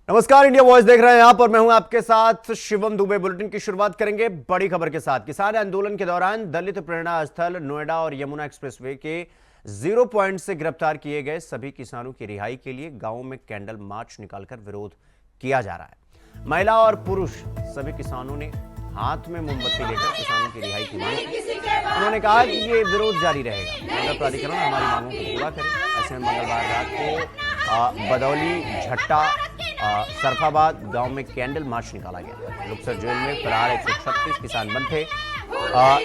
नमस्कार, India voice देख रहे हैं आप और मैं हूं आपके साथ शिवम दुबे। बुलेटिन की शुरुआत करेंगे बड़ी खबर के साथ। किसान आंदोलन के दौरान दलित प्रेरणा स्थल नोएडा और यमुना एक्सप्रेसवे के 0 पॉइंट से गिरफ्तार किए गए सभी किसानों की रिहाई के लिए गांवों में कैंडल मार्च निकालकर विरोध किया जा रहा है। महिला और पुरुष सभी किसानों ने हाथ में मोमबत्ती लेकर किसानों की रिहाई की मांग की। उन्होंने कहा कि ये विरोध जारी रहेगा, नगर प्राधिकरण हमारी मांगों को पूरा करे। ऐसे में मंगलवार रात को बदौली, झट्टा, सरफाबाद गांव में कैंडल मार्च निकाला गया। लुक्सर जेल में फिलहाल 136 किसान बंद थे,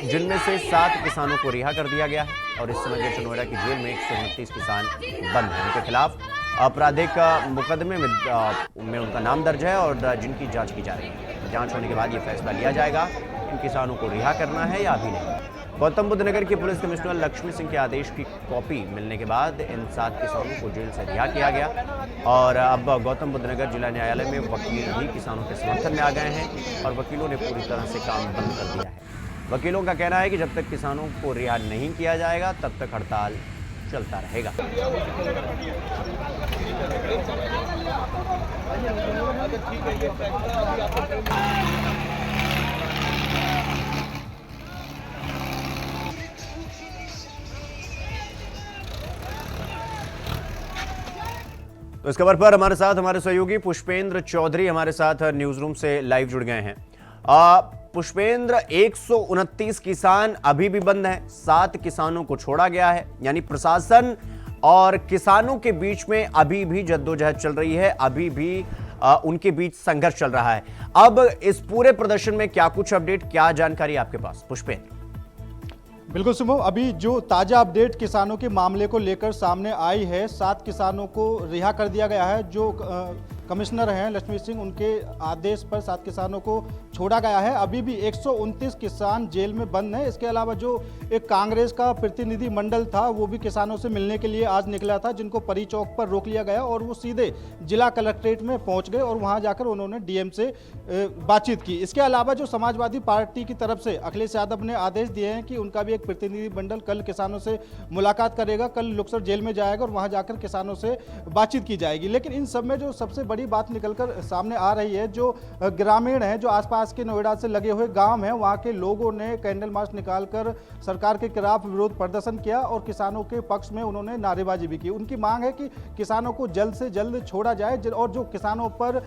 जिनमें से 7 किसानों को रिहा कर दिया गया है और इस समय ग्रेटर नोएडा की जेल में 129 किसान बंद हैं। उनके खिलाफ आपराधिक मुकदमे में उनका नाम दर्ज है और जिनकी जांच की जा रही है। जांच होने के बाद ये फैसला लिया जाएगा कि किसानों को रिहा करना है या अभी नहीं। गौतम बुद्ध नगर के पुलिस कमिश्नर लक्ष्मी सिंह के आदेश की कॉपी मिलने के बाद इन 7 किसानों को जेल से रिहा किया गया और अब गौतम बुद्ध नगर जिला न्यायालय में वकील भी किसानों के समर्थन में आ गए हैं और वकीलों ने पूरी तरह से काम बंद कर दिया है। वकीलों का कहना है कि जब तक किसानों को रिहा नहीं किया जाएगा तब तक हड़ताल चलता रहेगा। तो इस खबर पर हमारे साथ हमारे सहयोगी पुष्पेंद्र चौधरी हमारे साथ न्यूज रूम से लाइव जुड़ गए हैं। पुष्पेंद्र, 129 किसान अभी भी बंद हैं, 7 किसानों को छोड़ा गया है, यानी प्रशासन और किसानों के बीच में अभी भी जद्दोजहद चल रही है, अभी भी उनके बीच संघर्ष चल रहा है। अब इस पूरे प्रदर्शन में क्या कुछ अपडेट, क्या जानकारी आपके पास पुष्पेंद्र? बिल्कुल सुमो, अभी जो ताज़ा अपडेट किसानों के मामले को लेकर सामने आई है, 7 किसानों को रिहा कर दिया गया है। जो कमिश्नर हैं लक्ष्मी सिंह, उनके आदेश पर 7 किसानों को छोड़ा गया है। अभी भी 129 किसान जेल में बंद हैं। इसके अलावा जो एक कांग्रेस का प्रतिनिधि मंडल था वो भी किसानों से मिलने के लिए आज निकला था, जिनको परी चौक पर रोक लिया गया और वो सीधे जिला कलेक्ट्रेट में पहुंच गए और वहां जाकर उन्होंने डीएम से बातचीत की। इसके अलावा जो समाजवादी पार्टी की तरफ से अखिलेश यादव ने आदेश दिए हैं कि उनका भी एक प्रतिनिधि मंडल कल किसानों से मुलाकात करेगा, कल लुक्सर जेल में जाएगा और वहां जाकर किसानों से बातचीत की जाएगी। लेकिन इन सब में जो सबसे बड़ी बात निकलकर सामने आ रही है, जो ग्रामीण हैं, जो आसपास के नोएडा से लगे हुए गांव हैं, वहां के लोगों ने कैंडल मार्च निकालकर सरकार के खिलाफ विरोध प्रदर्शन किया और किसानों के पक्ष में उन्होंने नारेबाजी भी की। उनकी मांग है कि किसानों को जल्द से जल्द छोड़ा जाए और जो किसानों पर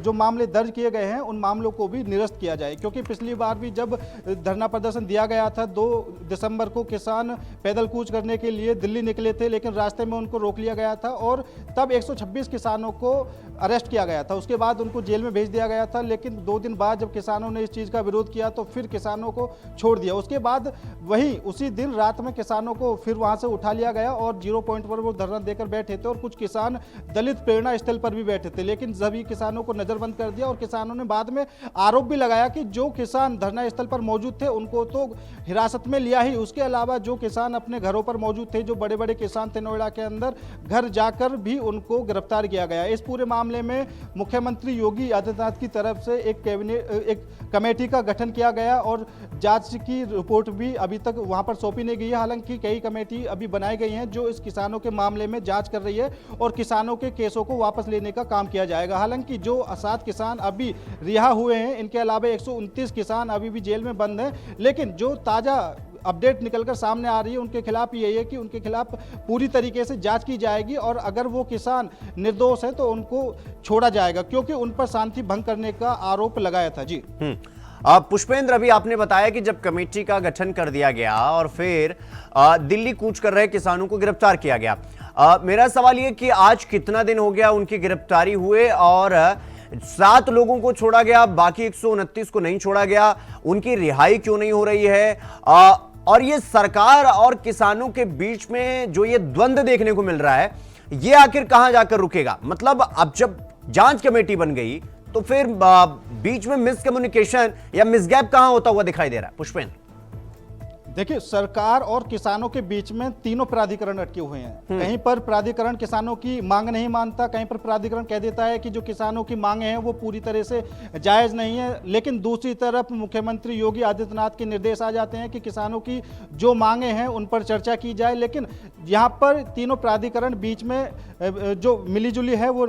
जो मामले दर्ज किए गए हैं उन मामलों को भी निरस्त किया जाए। क्योंकि पिछली बार भी जब धरना प्रदर्शन दिया गया था 2 दिसंबर को, किसान पैदल कूच करने के लिए दिल्ली निकले थे, लेकिन रास्ते में उनको रोक लिया गया था और तब 126 किसानों को अरेस्ट किया गया था। उसके बाद उनको जेल में भेज दिया गया था, लेकिन 2 दिन बाद जब किसानों ने इस चीज़ का विरोध किया तो फिर किसानों को छोड़ दिया। उसके बाद उसी दिन रात में किसानों को फिर वहां से उठा लिया गया और 0 पॉइंट पर वो धरना देकर बैठे थे और कुछ किसान दलित प्रेरणा स्थल पर भी बैठे थे, लेकिन सभी किसानों को नजरबंद कर दिया और किसानों ने बाद में आरोप भी लगाया कि जो किसान धरना स्थल पर मौजूद थे उनको तो हिरासत में लिया ही, उसके अलावा जो किसान अपने घरों पर मौजूद थे, जो बड़े बड़े किसान थे नोएडा के अंदर, घर जाकर भी उनको गिरफ्तार किया गया। इस पूरे मामले में मुख्यमंत्री योगी आदित्यनाथ की तरफ से एक कमेटी का गठन किया गया और जांच की रिपोर्ट भी अभी तक वहां पर सौंपी नहीं गई है। हालांकि कई कमेटी अभी बनाई गई हैं जो इस किसानों के मामले में जांच कर रही है और किसानों के केसों को वापस लेने का काम किया जाएगा। हालांकि जो 7 किसान अभी रिहा हुए हैं, इनके अलावा 129 किसान अभी भी जेल में बंद हैं, लेकिन जो ताजा अपडेट निकलकर सामने आ रही है उनके खिलाफ यही है कि उनके खिलाफ पूरी तरीके से जांच की जाएगी और अगर वो किसान निर्दोष है तो उनको छोड़ा जाएगा, क्योंकि उन पर शांति भंग करने का आरोप लगाया था। जी पुष्पेंद्र, अभी आपने बताया कि जब कमेटी का गठन कर दिया गया और फिर दिल्ली कूच कर रहे किसानों को गिरफ्तार किया गया, मेरा सवाल यह कि आज कितना दिन हो गया उनकी गिरफ्तारी हुए और 7 लोगों को छोड़ा गया, बाकी 129 को नहीं छोड़ा गया, उनकी रिहाई क्यों नहीं हो रही है? और ये सरकार और किसानों के बीच में जो ये द्वंद्व देखने को मिल रहा है, ये आखिर कहां जाकर रुकेगा? मतलब अब जब जांच कमेटी बन गई तो फिर बीच में मिसकम्युनिकेशन या मिसगैप कहां होता हुआ दिखाई दे रहा है पुष्पेंद्र? देखिए, सरकार और किसानों के बीच में तीनों प्राधिकरण अटके हुए हैं। कहीं पर प्राधिकरण किसानों की मांग नहीं मानता, कहीं पर प्राधिकरण कह देता है कि जो किसानों की मांगे हैं वो पूरी तरह से जायज नहीं है, लेकिन दूसरी तरफ मुख्यमंत्री योगी आदित्यनाथ के निर्देश आ जाते हैं कि किसानों की जो मांगे हैं उन पर चर्चा की जाए। लेकिन यहाँ पर तीनों प्राधिकरण बीच में जो मिलीजुली है वो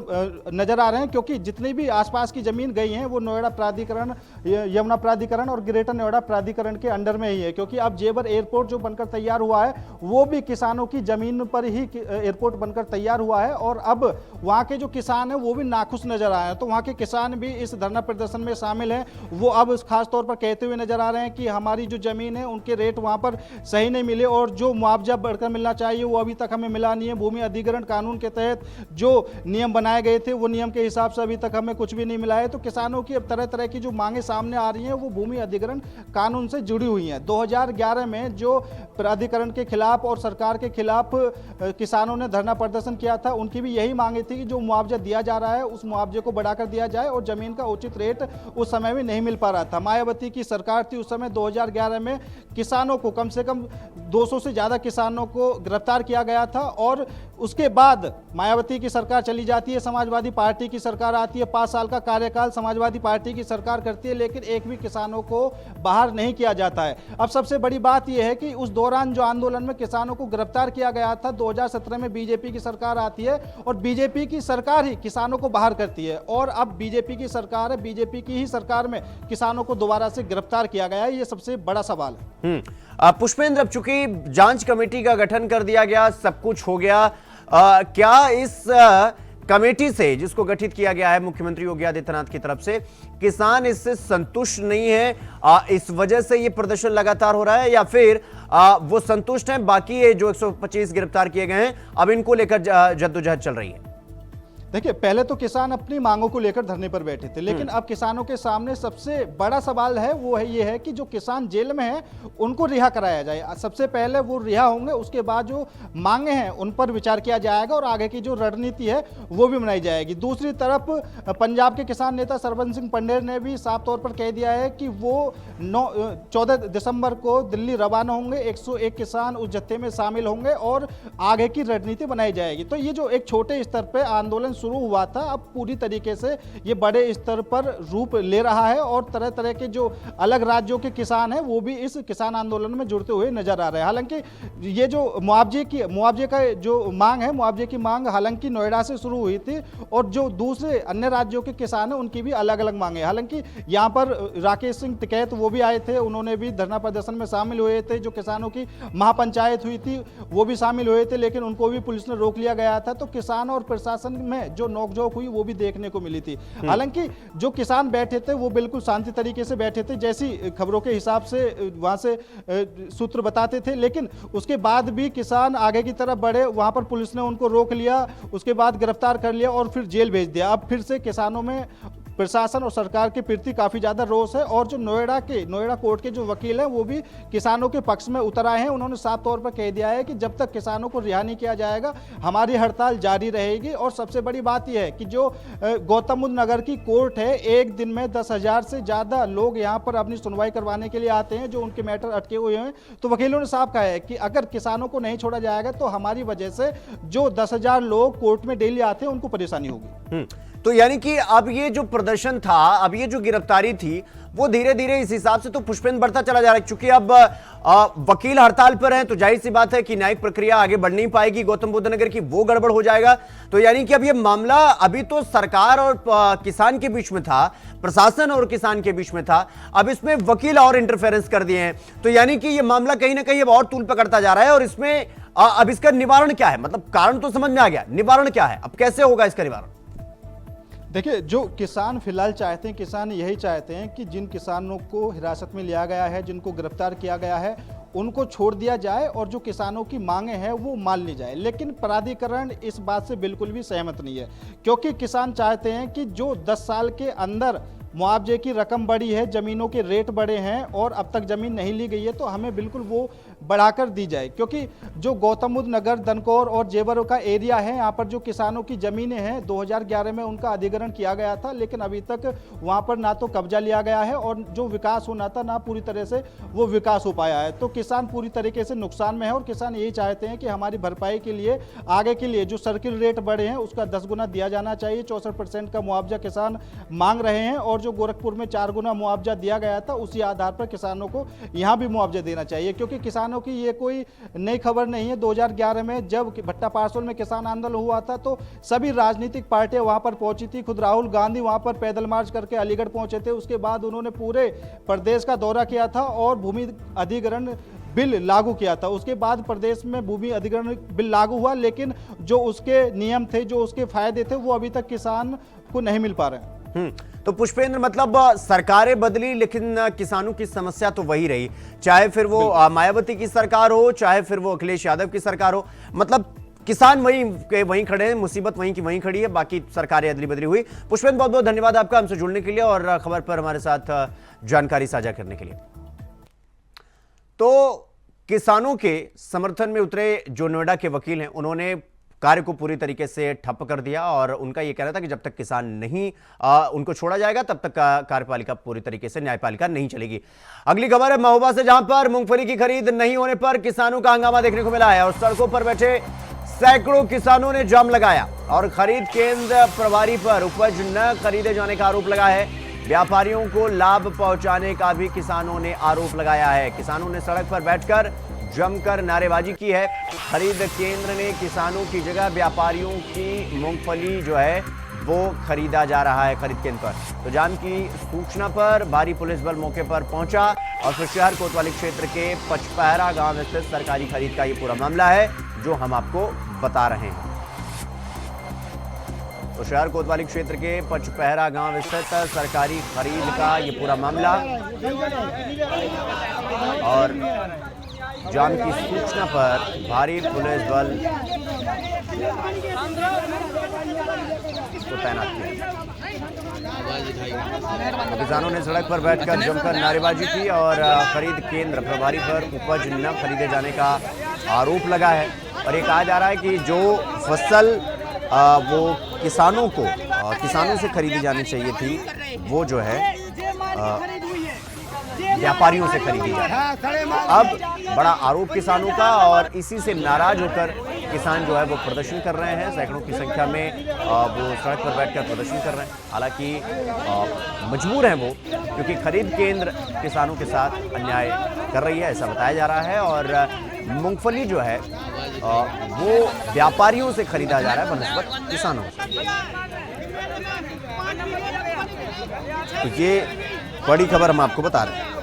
नजर आ रहे हैं, क्योंकि जितनी भी आसपास की जमीन गई है वो नोएडा प्राधिकरण, यमुना प्राधिकरण और ग्रेटर नोएडा प्राधिकरण के अंडर में ही है। क्योंकि अब जेवर एयरपोर्ट जो बनकर तैयार हुआ है वो भी किसानों की जमीन पर ही एयरपोर्ट बनकर तैयार हुआ है, और अब वहां के जो किसान हैं वो भी नाखुश नजर आए हैं। तो वहां के किसान भी इस धरना प्रदर्शन में शामिल हैं। वो अब खास तौर पर कहते हुए नजर आ रहे हैं कि हमारी जो जमीन है उनके रेट वहां पर सही नहीं मिले, और जो मुआवजा बढ़कर मिलना चाहिए वो अभी तक हमें मिला नहीं है। भूमि अधिग्रहण कानून के तहत जो नियम बनाए गए थे वो नियम के हिसाब से अभी तक हमें कुछ भी नहीं मिला है। तो किसानों की अब तरह तरह की जो मांगे सामने आ रही हैं वो भूमि अधिग्रहण कानून से जुड़ी हुई हैं। 2011 में जो प्राधिकरण के खिलाफ और सरकार के खिलाफ किसानों ने धरना प्रदर्शन किया था, उनकी भी यही मांगे थी कि जो मुआवजा दिया जा रहा है उस मुआवजे को बढ़ाकर दिया जाए, और जमीन का उचित रेट उस समय में नहीं मिल पा रहा था। मायावती की सरकार थी उस समय 2011 में, किसानों को कम से कम 200 से ज्यादा किसानों को गिरफ्तार किया गया था, और उसके बाद मायावती की सरकार चली जाती है, समाजवादी पार्टी की सरकार आती है, 5 साल का कार्यकाल समाजवादी पार्टी की सरकार करती है, लेकिन एक भी किसानों को बाहर नहीं किया जाता है। अब सबसे बड़ी बात यह है कि उस दौरान जो आंदोलन में किसानों को गिरफ्तार किया गया था, 2017 में बीजेपी की सरकार आती है और बीजेपी की सरकार ही किसानों को बाहर करती है, और अब बीजेपी की सरकार है, बीजेपी की ही सरकार में किसानों को दोबारा से गिरफ्तार किया गया है। ये सबसे बड़ा सवाल है। पुष्पेंद्र, अब चूंकि जांच कमेटी का गठन कर दिया गया, सब कुछ हो गया, क्या इस कमेटी से जिसको गठित किया गया है मुख्यमंत्री योगी आदित्यनाथ की तरफ से, किसान इससे संतुष्ट नहीं है, इस वजह से ये प्रदर्शन लगातार हो रहा है, या फिर वो संतुष्ट हैं, बाकी ये जो 125 गिरफ्तार किए गए हैं अब इनको लेकर जद्दोजहद चल रही है? देखिए, पहले तो किसान अपनी मांगों को लेकर धरने पर बैठे थे, लेकिन अब किसानों के सामने सबसे बड़ा सवाल है वो है ये है कि जो किसान जेल में हैं उनको रिहा कराया जाए। सबसे पहले वो रिहा होंगे, उसके बाद जो मांगे हैं उन पर विचार किया जाएगा और आगे की जो रणनीति है वो भी बनाई जाएगी। दूसरी तरफ पंजाब के किसान नेता सरबंस सिंह पंडेर ने भी साफ तौर पर कह दिया है कि वो 14 दिसंबर को दिल्ली रवाना होंगे, 101 किसान उस जत्थे में शामिल होंगे और आगे की रणनीति बनाई जाएगी। तो ये जो एक छोटे स्तर पर आंदोलन शुरू हुआ था, अब पूरी तरीके से ये बड़े स्तर पर रूप ले रहा है, और तरह तरह के जो अलग राज्यों के किसान हैं वो भी इस किसान आंदोलन में जुड़ते हुए नजर आ रहे हैं। हालांकि ये जो मुआवजे का जो मांग है, मुआवजे की मांग हालांकि नोएडा से शुरू हुई थी, और जो दूसरे अन्य राज्यों के किसान हैं उनकी भी अलग अलग मांगे। हालांकि यहाँ पर राकेश सिंह टिकैत वो भी आए थे, उन्होंने भी धरना प्रदर्शन में शामिल हुए थे। जो किसानों की महापंचायत हुई थी वो भी शामिल हुए थे, लेकिन उनको भी पुलिस ने रोक लिया गया था। तो किसान और प्रशासन में जो नोकझोंक हुई वो भी देखने को मिली थी। हालांकि जो किसान बैठे थे वो बिल्कुल शांति तरीके से बैठे थे, जैसी खबरों के हिसाब से वहां से सूत्र बताते थे, लेकिन उसके बाद भी किसान आगे की तरफ बढ़े, वहां पर पुलिस ने उनको रोक लिया, उसके बाद गिरफ्तार कर लिया और फिर जेल भेज दिया। अब फिर से किसानों में प्रशासन और सरकार के प्रति काफी ज्यादा रोष है, और जो नोएडा कोर्ट के जो वकील हैं वो भी किसानों के पक्ष में उतर आए हैं। उन्होंने साफ तौर पर कह दिया है कि जब तक किसानों को रिहा नहीं किया जाएगा हमारी हड़ताल जारी रहेगी। और सबसे बड़ी बात यह है कि जो गौतम बुद्ध नगर की कोर्ट है, एक दिन में 10,000 से ज्यादा लोग यहाँ पर अपनी सुनवाई करवाने के लिए आते हैं, जो उनके मैटर अटके हुए हैं। तो वकीलों ने साफ कहा है कि अगर किसानों को नहीं छोड़ा जाएगा तो हमारी वजह से जो 10,000 लोग कोर्ट में डेली आते हैं उनको परेशानी होगी। तो यानी कि अब ये जो प्रदर्शन था, अब ये जो गिरफ्तारी थी, वो धीरे धीरे इस हिसाब से तो पुष्पेंद्र बढ़ता चला जा रहा है। चूंकि अब वकील हड़ताल पर हैं तो जाहिर सी बात है कि न्यायिक प्रक्रिया आगे बढ़ नहीं पाएगी गौतम बुद्ध नगर की, वो गड़बड़ हो जाएगा। तो यानी कि अब ये मामला अभी तो सरकार और किसान के बीच में था, प्रशासन और किसान के बीच में था, अब इसमें वकील और इंटरफेरेंस कर दिए हैं। तो यानी कि ये मामला कहीं ना कहीं अब और तूल पकड़ता जा रहा है, और इसमें अब इसका निवारण क्या है? मतलब कारण तो समझ में आ गया, निवारण क्या है, अब कैसे होगा इसका निवारण? देखिए, जो किसान फिलहाल चाहते हैं, किसान यही चाहते हैं कि जिन किसानों को हिरासत में लिया गया है, जिनको गिरफ्तार किया गया है, उनको छोड़ दिया जाए और जो किसानों की मांगे हैं वो मान ली जाए। लेकिन प्राधिकरण इस बात से बिल्कुल भी सहमत नहीं है, क्योंकि किसान चाहते हैं कि जो 10 साल के अंदर मुआवजे की रकम बढ़ी है, ज़मीनों के रेट बढ़े हैं और अब तक ज़मीन नहीं ली गई है, तो हमें बिल्कुल वो बढ़ाकर दी जाए। क्योंकि जो गौतम बुद्ध नगर, दनकौर और जेवर का एरिया है, यहाँ पर जो किसानों की ज़मीनें हैं 2011 में उनका अधिग्रहण किया गया था, लेकिन अभी तक वहाँ पर ना तो कब्जा लिया गया है और जो विकास होना था ना पूरी तरह से वो विकास हो पाया है। तो किसान पूरी तरीके से नुकसान में है और किसान यही चाहते हैं कि हमारी भरपाई के लिए आगे के लिए जो सर्किल रेट बढ़े हैं उसका 10 गुना दिया जाना चाहिए। 64% का मुआवजा किसान मांग रहे हैं और जो गोरखपुर में 4 गुना मुआवजा दिया गया था उसी आधार पर किसानों को यहाँ भी मुआवजा देना चाहिए। क्योंकि किसानों की ये कोई नई खबर नहीं है। 2011 में जब भट्टा पारसोल में किसान आंदोलन हुआ था तो सभी राजनीतिक पार्टियां वहां पर पहुंची थी। खुद राहुल गांधी वहां पर पैदल मार्च करके अलीगढ़ पहुंचे थे। उसके बाद उन्होंने पूरे प्रदेश का दौरा किया था और भूमि अधिग्रहण बिल लागू किया था। उसके बाद प्रदेश में भूमि अधिग्रहण बिल लागू हुआ, लेकिन जो उसके नियम थे, जो उसके फायदे थे, वो अभी तक किसान को नहीं मिल पा रहे हैं। तो पुष्पेंद्र, मतलब सरकारें बदली लेकिन किसानों की समस्या तो वही रही, चाहे फिर वो मायावती की सरकार हो, चाहे फिर वो अखिलेश यादव की सरकार हो। मतलब किसान वहीं खड़े हैं, मुसीबत वहीं की वहीं खड़ी है, बाकी सरकारें अदली बदली हुई। पुष्पेंद्र, बहुत बहुत धन्यवाद आपका हमसे जुड़ने के लिए और खबर पर हमारे साथ जानकारी साझा करने के लिए। तो किसानों के समर्थन में उतरे जो नोएडा के वकील हैं, उन्होंने कार्य को पूरी तरीके से ठप कर दिया और उनका यह कहना था कि जब तक किसान नहीं उनको छोड़ा जाएगा तब तक कार्यपालिका पूरी तरीके से, न्यायपालिका नहीं चलेगी। अगली खबर है महोबा से, जहां पर मूंगफली की खरीद नहीं होने पर किसानों का हंगामा देखने को मिला है और सड़कों पर बैठे सैकड़ों किसानों ने जाम लगाया और खरीद केंद्र प्रभारी पर उपज न खरीदे जाने का आरोप लगा है। व्यापारियों को लाभ पहुंचाने का भी किसानों ने आरोप लगाया है। किसानों ने सड़क पर बैठकर जमकर नारेबाजी की है। खरीद केंद्र ने किसानों की जगह व्यापारियों की मूंगफली जो है वो खरीदा जा रहा है खरीद केंद्र पर। तो जाम की सूचना पर भारी पुलिस बल मौके पर पहुंचा और फिर शहर कोतवाली क्षेत्र के पचपहरा गांव स्थित सरकारी खरीद का ये पूरा मामला है जो हम आपको बता रहे हैं। तो शहर कोतवाली क्षेत्र के पचपहरा गांव स्थित सरकारी खरीद का ये पूरा मामला और जाम की सूचना पर भारी पुलिस बल को तैनात किया। किसानों ने सड़क पर बैठकर जमकर नारेबाजी की और खरीद केंद्र प्रभारी पर उपज न खरीदे जाने का आरोप लगा है और ये कहा जा रहा है कि जो फसल वो किसानों से खरीदी जानी चाहिए थी वो जो है व्यापारियों से खरीदी जा रही है। अब बड़ा आरोप किसानों का और इसी से नाराज होकर किसान जो है वो प्रदर्शन कर रहे हैं। सैकड़ों की संख्या में वो सड़क पर बैठकर प्रदर्शन कर रहे हैं। हालांकि मजबूर हैं वो, क्योंकि खरीद केंद्र किसानों के साथ अन्याय कर रही है, ऐसा बताया जा रहा है। और मूंगफली जो है वो व्यापारियों से खरीदा जा रहा है बनस्पत किसानों से। तो ये बड़ी खबर हम आपको बता रहे हैं।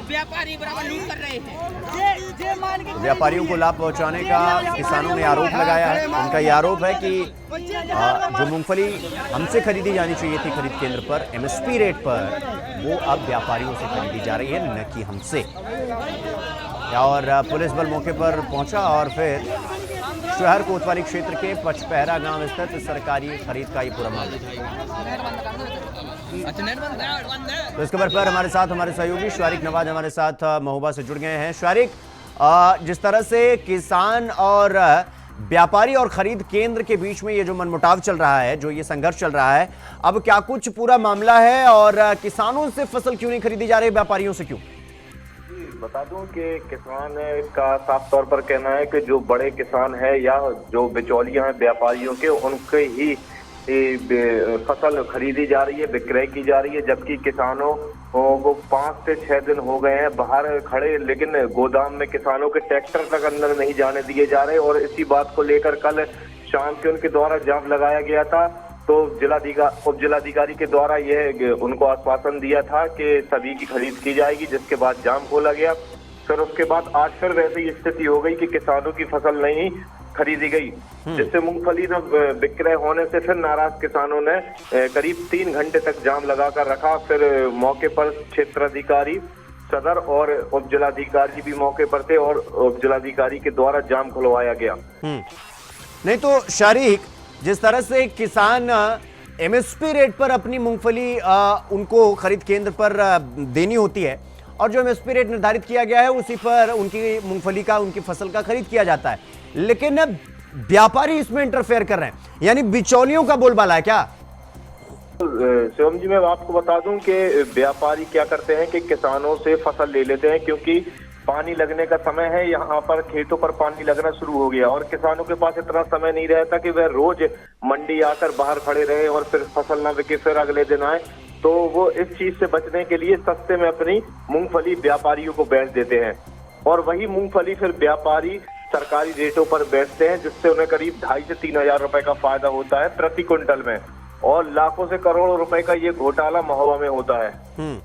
व्यापारी बराबर लूट कर रहे हैं। व्यापारियों को लाभ पहुंचाने का किसानों ने आरोप लगाया है। उनका यह आरोप है कि जो मूंगफली हमसे खरीदी जानी चाहिए थी खरीद केंद्र पर एमएसपी रेट पर, वो अब व्यापारियों से खरीदी जा रही है, न कि हमसे। और पुलिस बल मौके पर पहुंचा और फिर शहर कोतवाली क्षेत्र के पचपहरा गांव स्थित सरकारी खरीद का ये पूरा मामला। तो इस खबर पर हमारे साथ हमारे सहयोगी शारिक नवाज हमारे साथ महोबा से जुड़ गए हैं। शारिक, जिस तरह से किसान और व्यापारी और खरीद केंद्र के बीच में ये जो मनमुटाव चल रहा है, जो ये संघर्ष चल रहा है, अब क्या कुछ पूरा मामला है और किसानों से फसल क्यों नहीं खरीदी जा रही, व्यापारियों से क्यों? बता दूं कि किसान का साफ तौर पर कहना है कि जो बड़े किसान है या जो बिचौलिया हैं व्यापारियों के, उनके ही फसल खरीदी जा रही है, विक्रय की जा रही है, जबकि किसानों को 5 से 6 दिन हो गए हैं बाहर खड़े, लेकिन गोदाम में किसानों के ट्रैक्टर तक अंदर नहीं जाने दिए जा रहे। और इसी बात को लेकर कल शाम के उनके द्वारा जाम लगाया गया था। तो उप जिलाधिकारी के द्वारा यह उनको आश्वासन दिया था कि सभी की खरीद की जाएगी, जिसके बाद जाम खोला गया। फिर उसके बाद आज फिर वैसी स्थिति हो गई कि किसानों की फसल नहीं खरीदी गई, जिससे मूंगफली न विक्रय होने से फिर नाराज किसानों ने करीब 3 घंटे तक जाम लगाकर रखा। फिर मौके पर क्षेत्राधिकारी सदर और उप जिलाधिकारी भी मौके पर थे और उप जिलाधिकारी के द्वारा जाम खुलवाया गया। नहीं तो शारिक, जिस तरह से किसान एमएसपी रेट पर अपनी मूंगफली उनको खरीद केंद्र पर देनी होती है और जो एमएसपी रेट निर्धारित किया गया है उसी पर उनकी मूंगफली का, उनकी फसल का खरीद किया जाता है, लेकिन अब व्यापारी इसमें इंटरफेयर कर रहे हैं, यानी बिचौलियों का बोलबाला है क्या? शिवम जी, मैं आपको बता दूं कि व्यापारी क्या करते हैं कि किसानों से फसल ले लेते हैं, क्योंकि पानी लगने का समय है, यहाँ पर खेतों पर पानी लगना शुरू हो गया और किसानों के पास इतना समय नहीं रहता कि वह रोज मंडी आकर बाहर खड़े रहे और फिर फसल ना बिके फिर अगले दिन आए। तो वो इस चीज से बचने के लिए सस्ते में अपनी मूंगफली व्यापारियों को बेच देते हैं और वही मूंगफली फिर व्यापारी सरकारी रेटों पर बेचते हैं, जिससे उन्हें करीब 2,500 से 3,000 रुपए का फायदा होता है प्रति क्विंटल में और लाखों से करोड़ों रुपए का ये घोटाला महुआ में होता है।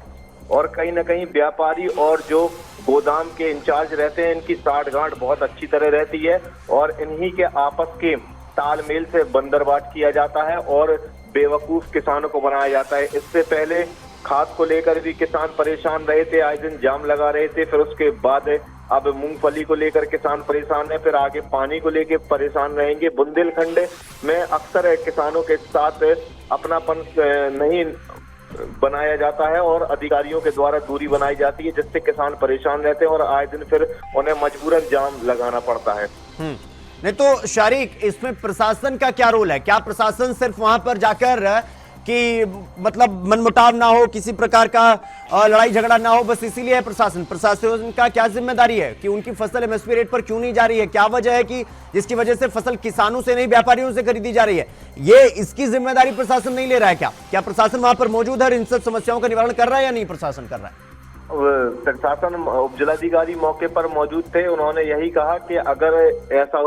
और कहीं ना कहीं व्यापारी और जो गोदाम के इंचार्ज रहते हैं, इनकी साठगांठ बहुत अच्छी तरह रहती है और इन्हीं के आपस के तालमेल से बंदरबाट किया जाता है और बेवकूफ किसानों को बनाया जाता है। इससे पहले खाद को लेकर भी किसान परेशान रहे थे, आए दिन जाम लगा रहे थे, फिर उसके बाद अब मूंगफली को लेकर किसान परेशान है, फिर आगे पानी को लेकर परेशान रहेंगे। बुंदेलखंड में अक्सर किसानों के साथ अपनापन नहीं बनाया जाता है और अधिकारियों के द्वारा दूरी बनाई जाती है, जिससे किसान परेशान रहते हैं और आए दिन फिर उन्हें मजबूरन जाम लगाना पड़ता है। नहीं तो शारिक, इसमें प्रशासन का क्या रोल है? क्या प्रशासन सिर्फ वहां पर जाकर कि मतलब मनमुटाव ना हो, किसी प्रकार का लड़ाई झगड़ा ना हो, बस इसीलिए है प्रशासन का क्या जिम्मेदारी है कि उनकी फसल एमएसपी रेट पर क्यों नहीं जा रही है? क्या वजह है कि जिसकी वजह से फसल किसानों से नहीं व्यापारियों से खरीदी जा रही है? ये इसकी जिम्मेदारी प्रशासन नहीं ले रहा है क्या प्रशासन वहां पर मौजूद है और इन सब समस्याओं का निवारण कर रहा है या नहीं प्रशासन कर रहा है? प्रशासन उपजिलाधिकारी मौके पर मौजूद थे, उन्होंने यही कहा कि अगर ऐसा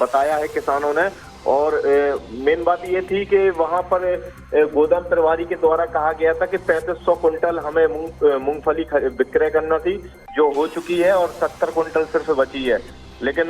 बताया है किसानों ने और मेन बात ये थी कि वहां पर गोदाम प्रभारी के द्वारा कहा गया था कि 3500 कुंटल हमें मूंगफली विक्रय करना थी, जो हो चुकी है और 70 कुंटल सिर्फ बची है। लेकिन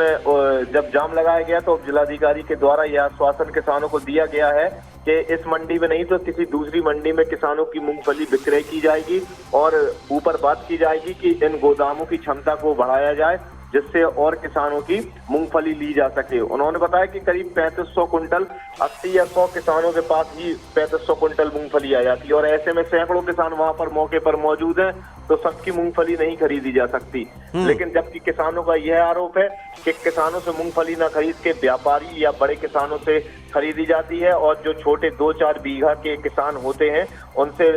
जब जाम लगाया गया तो जिलाधिकारी के द्वारा यह आश्वासन किसानों को दिया गया है कि इस मंडी में नहीं तो किसी दूसरी मंडी में किसानों की मूंगफली विक्रय की जाएगी और ऊपर बात की जाएगी कि इन गोदामों की क्षमता को बढ़ाया जाए, जिससे और किसानों की मूंगफली ली जा सके। उन्होंने बताया कि करीब 3500 कुंटल 80 या 100 किसानों के पास ही 3500 कुंटल मूंगफली आ जाती है और ऐसे में सैकड़ों किसान वहां पर मौके पर मौजूद हैं, तो सबकी मूंगफली नहीं खरीदी जा सकती। लेकिन जबकि किसानों का यह आरोप है कि किसानों से मूंगफली न खरीद के व्यापारी या बड़े किसानों से खरीदी जाती है और जो छोटे 2-4 बीघा के किसान होते हैं उनसे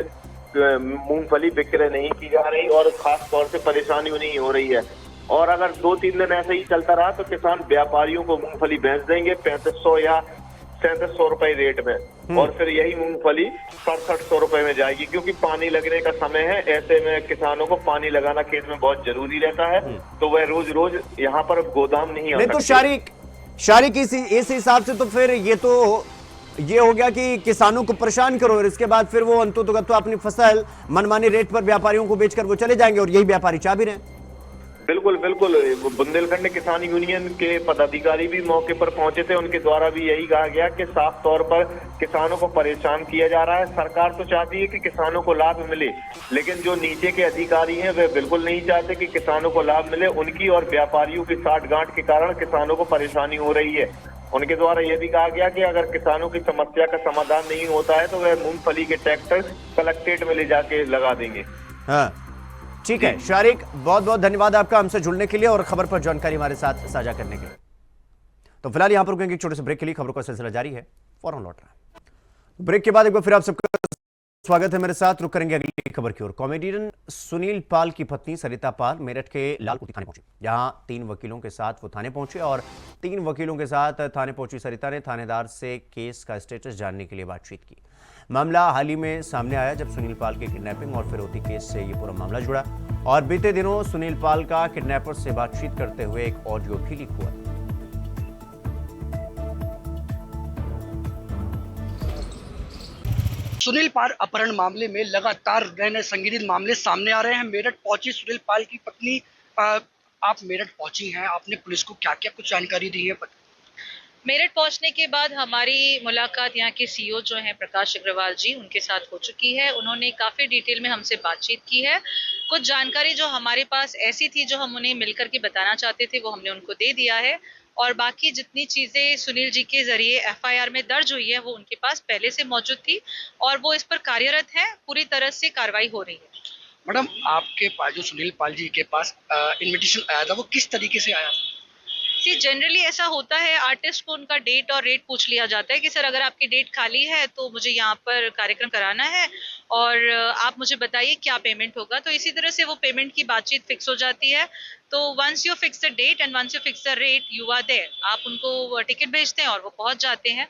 मूंगफली विक्रय नहीं की जा रही और खास तौर से परेशानी नहीं हो रही है। और अगर 2-3 दिन ऐसे ही चलता रहा तो किसान व्यापारियों को मूंगफली बेच देंगे 3500 या 3700 रुपए रेट में और फिर यही मूंगफली 6700 रुपए में जाएगी, क्योंकि पानी लगने का समय है। ऐसे में किसानों को पानी लगाना खेत में बहुत जरूरी रहता है, तो वह रोज रोज यहाँ पर गोदाम नहीं आ सकते। तो शारिक इस हिसाब से तो फिर ये हो गया कि किसानों को परेशान करो और इसके बाद फिर वो अंततोगत्वा अपनी फसल मनमानी रेट पर व्यापारियों को बेचकर वो चले जाएंगे और यही व्यापारी चाह भी रहे हैं। बिल्कुल बिल्कुल, बुंदेलखंड किसान यूनियन के पदाधिकारी भी मौके पर पहुंचे थे, उनके द्वारा भी यही कहा गया कि साफ तौर पर किसानों को परेशान किया जा रहा है। सरकार तो चाहती है कि किसानों को लाभ मिले, लेकिन जो नीचे के अधिकारी हैं वे बिल्कुल नहीं चाहते कि किसानों को लाभ मिले। उनकी और व्यापारियों की साठगांठ के कारण किसानों को परेशानी हो रही है। उनके द्वारा यह भी कहा गया कि अगर किसानों की समस्या का समाधान नहीं होता है तो वह मूंगफली के ट्रैक्टर कलेक्ट्रेट में ले जाके लगा देंगे। हाँ, ठीक है शारिक, बहुत बहुत धन्यवाद आपका हमसे जुड़ने के लिए और खबर पर जानकारी हमारे साथ साझा करने के लिए। तो फिलहाल यहां पर रुकेंगे एक छोटे से ब्रेक के लिए, खबरों का सिलसिला जारी है, फौरन लौट रहा है। ब्रेक के बाद एक बार फिर आप सबका स्वागत है मेरे साथ। रुक करेंगे अगली खबर की ओर। कॉमेडियन सुनील पाल की पत्नी सरिता पाल मेरठ के लालकुटी थाने पहुंची, जहां 3 वकीलों के साथ वो थाने पहुंचे और 3 वकीलों के साथ थाने पहुंची सरिता ने थानेदार से केस का स्टेटस जानने के लिए बातचीत की। मामला हाल ही में सामने आया जब सुनील पाल के किडनैपिंग और फिरौती केस से ये पूरा मामला जुड़ा और बीते दिनों सुनील पाल का किडनैपर से बातचीत करते हुए एक ऑडियो भी लीक हुआ। सुनील पाल अपहरण मामले में लगातार नए नए संगीन मामले सामने आ रहे हैं। मेरठ पहुंची सुनील पाल की पत्नी, आप मेरठ पहुंची हैं, आपने पुलिस को क्या क्या कुछ जानकारी दी है? मेरठ पहुंचने के बाद हमारी मुलाकात यहाँ के सीईओ जो हैं प्रकाश अग्रवाल जी, उनके साथ हो चुकी है। उन्होंने काफ़ी डिटेल में हमसे बातचीत की है। कुछ जानकारी जो हमारे पास ऐसी थी जो हम उन्हें मिलकर के बताना चाहते थे वो हमने उनको दे दिया है और बाकी जितनी चीजें सुनील जी के जरिए एफआईआर में दर्ज हुई है वो उनके पास पहले से मौजूद थी और वो इस पर कार्यरत है, पूरी तरह से कार्रवाई हो रही है। मैडम, आपके पास जो सुनील पाल जी के पास इनविटेशन आया था वो किस तरीके से आया था? सी जनरली ऐसा होता है, आर्टिस्ट को उनका डेट और रेट पूछ लिया जाता है कि सर अगर आपकी डेट खाली है तो मुझे यहाँ पर कार्यक्रम कराना है और आप मुझे बताइए क्या पेमेंट होगा। तो इसी तरह से वो पेमेंट की बातचीत फिक्स हो जाती है। तो once you fix the date and once you fix the rate you are there, आप उनको टिकट भेजते हैं और वो पहुंच जाते हैं।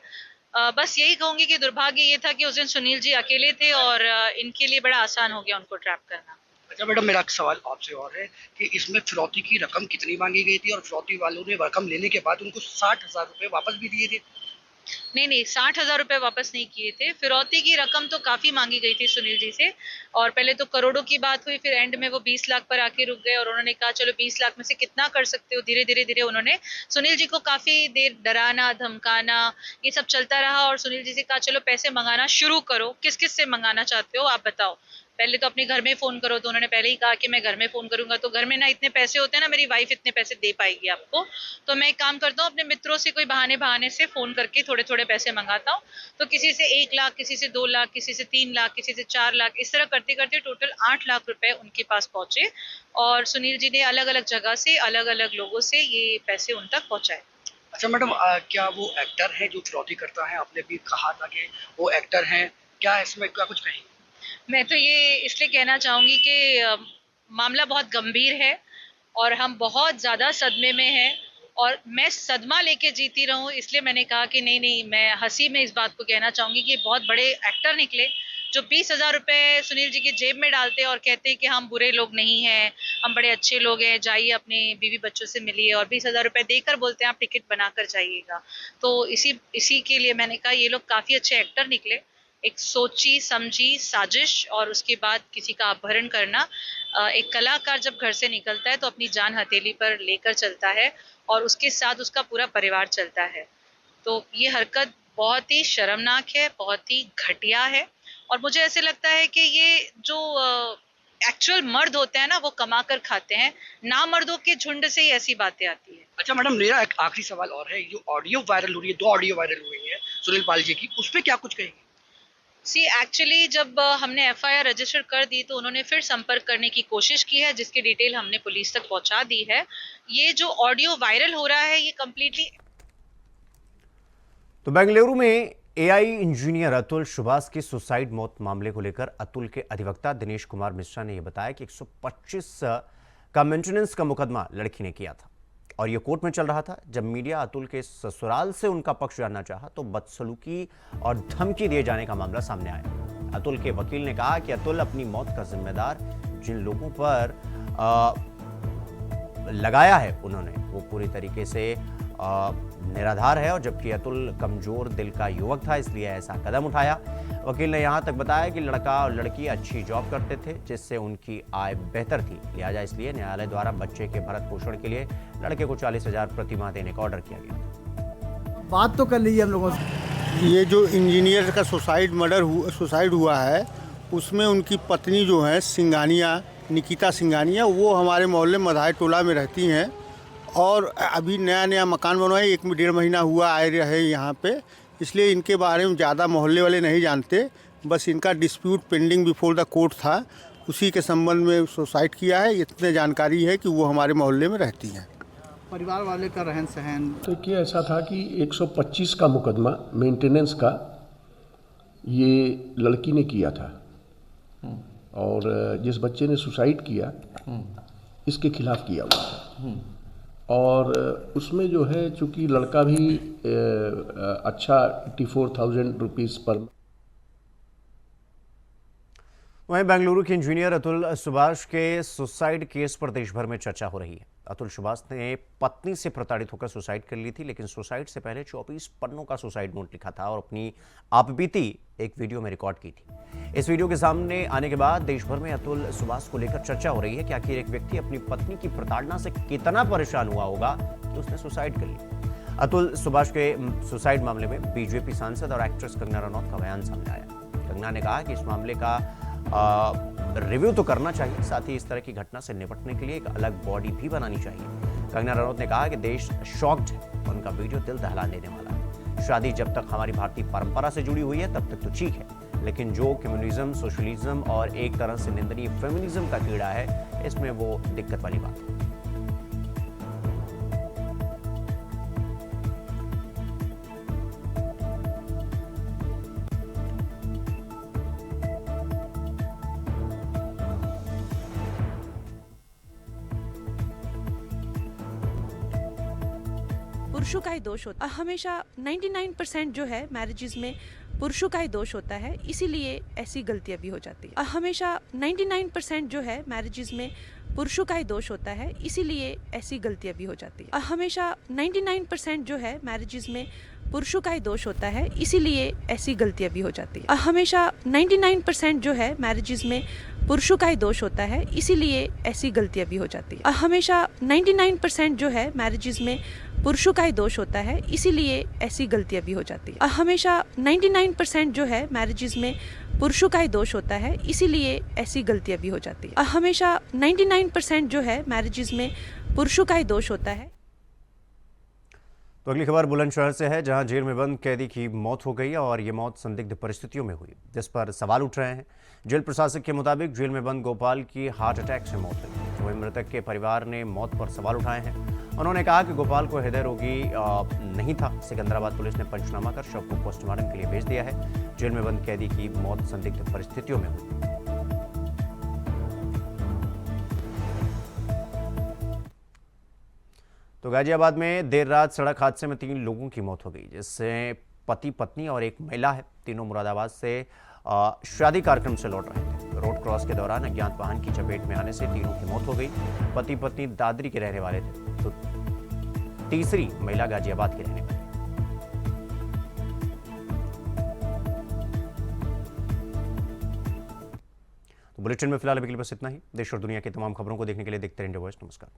बस यही कहूंगी कि दुर्भाग्य ये था कि उस दिन सुनील जी अकेले थे और इनके लिए बड़ा आसान हो गया उनको ट्रैप करना। अच्छा मैडम, मेरा सवाल आपसे और है कि इसमें फिरौती की रकम कितनी मांगी गई थी और फिरौती वालों ने रकम लेने के बाद उनको 60,000 रुपए वापस भी दिए थे? नहीं 60,000 रुपए वापस नहीं किए थे। फिरौती की रकम तो काफी मांगी गई थी सुनील जी से और पहले तो करोड़ों की बात हुई, फिर एंड में वो 20 लाख पर आके रुक गए और उन्होंने कहा चलो 20 लाख में से कितना कर सकते हो। धीरे धीरे उन्होंने सुनील जी को काफी देर डराना धमकाना ये सब चलता रहा और सुनील जी से कहा चलो पैसे मंगाना शुरू करो, किस किस से मंगाना चाहते हो आप बताओ, पहले तो अपने घर में फोन करो। तो उन्होंने पहले ही कहा कि मैं घर में फोन करूंगा, तो घर में ना इतने पैसे होते हैं ना मेरी वाइफ इतने पैसे दे पाएगी आपको, तो मैं एक काम करता हूँ अपने मित्रों से कोई बहाने से फोन करके थोड़े थोड़े पैसे मंगाता हूँ। तो किसी से 1 लाख, किसी से 2 लाख, किसी से 3 लाख, किसी से 4 लाख, इस तरह करते करते टोटल 8 लाख रुपए उनके पास पहुंचे और सुनील जी ने अलग अलग जगह से अलग अलग लोगों से ये पैसे उन तक पहुंचाए। अच्छा मैडम, क्या वो एक्टर है जो फिरौती करता है? आपने भी कहा था कि वो एक्टर हैं, क्या इसमें क्या कुछ कहेंगे? मैं तो ये इसलिए कहना चाहूंगी कि मामला बहुत गंभीर है और हम बहुत ज्यादा सदमे में हैं और मैं सदमा लेके जीती रहूं, इसलिए मैंने कहा कि नहीं मैं हंसी में इस बात को कहना चाहूंगी कि बहुत बड़े एक्टर निकले जो 20,000 रुपए सुनील जी की जेब में डालते और कहते हैं कि हम बुरे लोग नहीं हैं, हम बड़े अच्छे लोग हैं, जाइए अपने बीवी बच्चों से मिलिए, और 20,000 रुपए देकर बोलते हैं आप टिकट बनाकर जाइएगा। तो इसी के लिए मैंने कहा ये लोग काफी अच्छे एक्टर निकले। एक सोची समझी साजिश और उसके बाद किसी का अपहरण करना। एक कलाकार जब घर से निकलता है तो अपनी जान हथेली पर लेकर चलता है और उसके साथ उसका पूरा परिवार चलता है। तो ये हरकत बहुत ही शर्मनाक है, बहुत ही घटिया है और मुझे ऐसे लगता है कि ये जो एक्चुअल मर्द होते हैं ना वो कमा कर खाते हैं, नामर्दों के झुंड से ही ऐसी बातें आती है। अच्छा मैडम, मेरा एक आखिरी सवाल और है, जो ऑडियो वायरल हो रही है, 2 ऑडियो वायरल हुई है सुनील पाल जी की, उस पर क्या कुछ कहेंगे? एक्चुअली जब हमने एफआईआर रजिस्टर कर दी तो उन्होंने फिर संपर्क करने की कोशिश की है जिसकी डिटेल हमने पुलिस तक पहुंचा दी है। ये जो ऑडियो वायरल हो रहा है ये कंप्लीटली। तो बेंगलुरु में एआई इंजीनियर अतुल सुभाष की सुसाइड मौत मामले को लेकर अतुल के अधिवक्ता दिनेश कुमार मिश्रा ने यह बताया कि 125 का मेंटेनेंस का मुकदमा लड़की ने किया था और यह कोर्ट में चल रहा था। जब मीडिया अतुल के ससुराल से उनका पक्ष जानना चाहा तो बदसलूकी और धमकी दिए जाने का मामला सामने आया। अतुल के वकील ने कहा कि अतुल अपनी मौत का जिम्मेदार जिन लोगों पर लगाया है उन्होंने वो पूरी तरीके से निराधार है और जबकि अतुल कमजोर दिल का युवक था इसलिए ऐसा कदम उठाया। वकील ने यहां तक बताया कि लड़का और लड़की अच्छी जॉब करते थे जिससे उनकी आय बेहतर थी, लिहाजा इसलिए न्यायालय द्वारा बच्चे के भरण पोषण के लिए लड़के को 40,000 प्रति माह देने का ऑर्डर किया गया। बात तो कर लीजिए हम लोगों से। ये जो इंजीनियर का सुसाइड हुआ है उसमें उनकी पत्नी जो है निकिता सिंघानिया, वो हमारे मोहल्ले मधाई टोला में रहती हैं और अभी नया मकान बनवाए 1-1.5 महीना हुआ आए रहे यहाँ पे, इसलिए इनके बारे में ज़्यादा मोहल्ले वाले नहीं जानते। बस इनका dispute pending before the court था, उसी के संबंध में सुसाइड किया है। इतने जानकारी है कि वो हमारे मोहल्ले में रहती हैं। परिवार वाले का रहन सहन तो क्या ऐसा था कि 125 का मुकदमा मेंटेनेंस का ये लड़की ने किया था और जिस बच्चे ने सुसाइड किया इसके खिलाफ किया हुआ था और उसमें जो है चूँकि लड़का भी अच्छा 84,000 रुपीज़ पर। वहीं बेंगलुरु के इंजीनियर अतुल सुभाष के सुसाइड केस पर देश भर में चर्चा हो रही है। अतुल सुभाष ने पत्नी से प्रताड़ित होकर सुसाइड कर ली थी, लेकिन सुसाइड से पहले 24 पन्नों का सुसाइड नोट लिखा था और अपनी आपबीती एक वीडियो में रिकॉर्ड की थी। इस वीडियो के सामने आने के बाद देश भर में अतुल सुभाष को लेकर चर्चा हो रही है कि आखिर एक व्यक्ति अपनी पत्नी की प्रताड़ना से कितना परेशान हुआ होगा कि उसने सुसाइड कर ली। अतुल सुभाष के सुसाइड मामले में बीजेपी सांसद और एक्ट्रेस कंगना रनौत का बयान सामने आया। कंगना ने कहा कि इस मामले का रिव्यू तो करना चाहिए, साथ ही इस तरह की घटना से निपटने के लिए एक अलग बॉडी भी बनानी चाहिए। कंगना रनौत ने कहा कि देश शॉक्ड है और उनका वीडियो दिल दहला देने वाला है। शादी जब तक हमारी भारतीय परंपरा से जुड़ी हुई है तब तक तो ठीक है, लेकिन जो कम्युनिज्म, सोशलिज्म और एक तरह से निंदनीय फेमिनिज्म का कीड़ा है, इसमें वो दिक्कत वाली बात है। पुरुषों का ही दोष होता है। हमेशा 99% जो है मैरिजेस में पुरुषों का ही दोष होता है, इसीलिए ऐसी गलतियां भी हो जाती है। हमेशा 99% जो है मैरिजेस में पुरुषों का ही दोष होता है, इसीलिए ऐसी गलतियां भी हो जाती है। हमेशा 99% जो है मैरिजेस में पुरुषों का ही दोष होता है, इसीलिए ऐसी गलतियां भी हो जाती है। हमेशा 99% जो है मैरिजेस में पुरुषों का ही दोष होता है, इसीलिए ऐसी गलतियां भी हो जाती है। हमेशा 99% जो है मैरिजेस में पुरुषों का ही दोष होता है, इसीलिए ऐसी गलतियां भी हो जाती है। हमेशा 99% जो है मैरिजेस में पुरुषों का ही दोष होता है, इसीलिए ऐसी गलतियां भी हो जाती है। हमेशा 99% जो है मैरिजेस में पुरुषों का ही दोष होता है। तो अगली खबर बुलंदशहर से है, जहां जेल में बंद कैदी की मौत हो गई और ये मौत संदिग्ध परिस्थितियों में हुई, जिस पर सवाल उठ रहे हैं। जेल प्रशासक के मुताबिक जेल में बंद गोपाल की हार्ट अटैक से मौत हुई। वहीं मृतक के परिवार ने मौत पर सवाल उठाए हैं। उन्होंने कहा कि गोपाल को हृदय रोगी नहीं था। सिकंदराबाद पुलिस ने पंचनामा कर शव को पोस्टमार्टम के लिए भेज दिया है। जेल में बंद कैदी की मौत संदिग्ध परिस्थितियों में हुई। तो गाजियाबाद में देर रात सड़क हादसे में 3 लोगों की मौत हो गई, जिससे पति पत्नी और एक महिला है। तीनों मुरादाबाद से शादी कार्यक्रम से लौट रहे थे। रोड क्रॉस के दौरान अज्ञात वाहन की चपेट में आने से तीनों की मौत हो गई। पति पत्नी दादरी के रहने वाले थे, तो तीसरी महिला गाजियाबाद की रहने वाली। तो बुलेटिन में फिलहाल अभी के लिए बस इतना ही। देश और दुनिया की तमाम खबरों को देखने के लिए देखते रहें इंडिया वॉइस। नमस्कार।